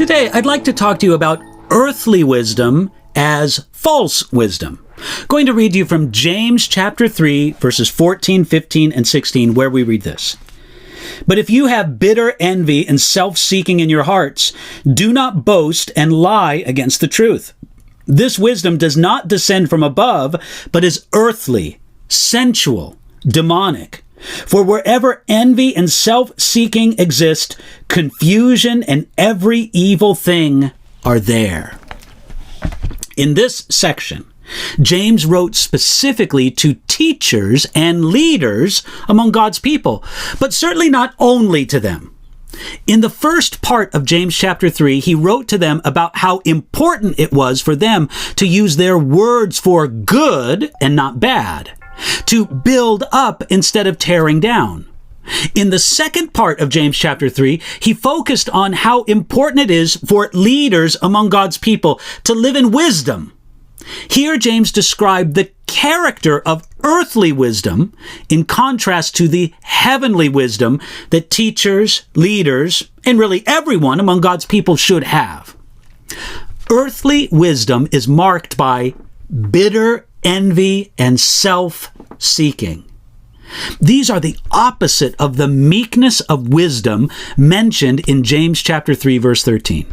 Today, I'd like to talk to you about earthly wisdom as false wisdom. Going to read you from James chapter 3, verses 14, 15, and 16, where we read this. But if you have bitter envy and self-seeking in your hearts, do not boast and lie against the truth. This wisdom does not descend from above, but is earthly, sensual, demonic. For wherever envy and self-seeking exist, confusion and every evil thing are there. In this section, James wrote specifically to teachers and leaders among God's people, but certainly not only to them. In the first part of James chapter 3, he wrote to them about how important it was for them to use their words for good and not bad, to build up instead of tearing down. In the second part of James chapter 3, he focused on how important it is for leaders among God's people to live in wisdom. Here, James described the character of earthly wisdom in contrast to the heavenly wisdom that teachers, leaders, and really everyone among God's people should have. Earthly wisdom is marked by bitter envy and self-seeking. These are the opposite of the meekness of wisdom mentioned in James chapter 3, verse 13.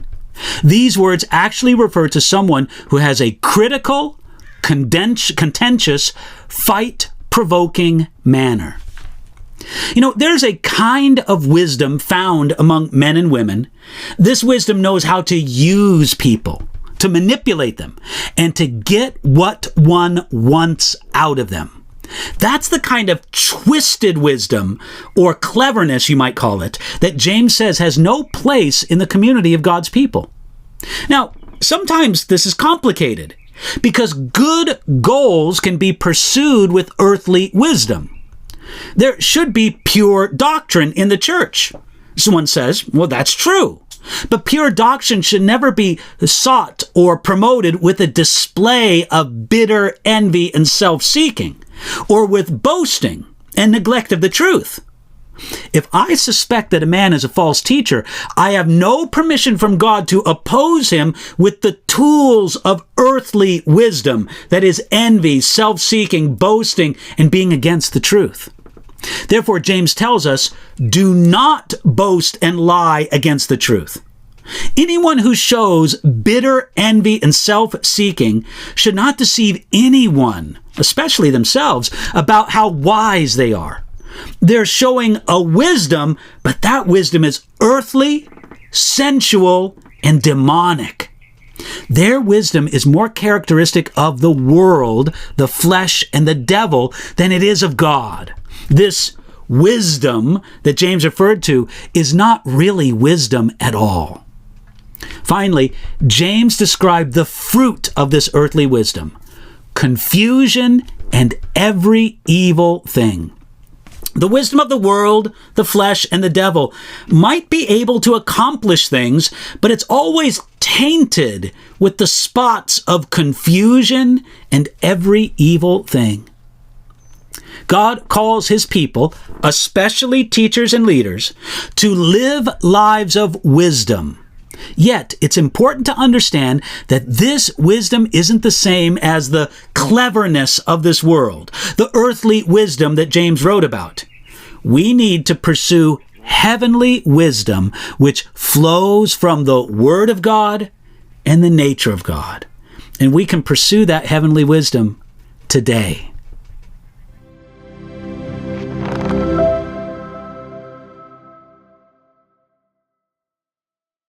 These words actually refer to someone who has a critical, contentious, fight-provoking manner. There's a kind of wisdom found among men and women. This wisdom knows how to use people, to manipulate them, and to get what one wants out of them. That's the kind of twisted wisdom, or cleverness you might call it, that James says has no place in the community of God's people. Now, sometimes this is complicated, because good goals can be pursued with earthly wisdom. There should be pure doctrine in the church. Someone says, well, that's true. But pure doctrine should never be sought or promoted with a display of bitter envy and self-seeking, or with boasting and neglect of the truth. If I suspect that a man is a false teacher, I have no permission from God to oppose him with the tools of earthly wisdom, that is envy, self-seeking, boasting, and being against the truth. Therefore, James tells us, do not boast and lie against the truth. Anyone who shows bitter envy and self-seeking should not deceive anyone, especially themselves, about how wise they are. They're showing a wisdom, but that wisdom is earthly, sensual, and demonic. Their wisdom is more characteristic of the world, the flesh, and the devil than it is of God. This wisdom that James referred to is not really wisdom at all. Finally, James described the fruit of this earthly wisdom: confusion and every evil thing. The wisdom of the world, the flesh, and the devil might be able to accomplish things, but it's always tainted with the spots of confusion and every evil thing. God calls his people, especially teachers and leaders, to live lives of wisdom. Yet, it's important to understand that this wisdom isn't the same as the cleverness of this world, the earthly wisdom that James wrote about. We need to pursue heavenly wisdom, which flows from the Word of God and the nature of God. And we can pursue that heavenly wisdom today.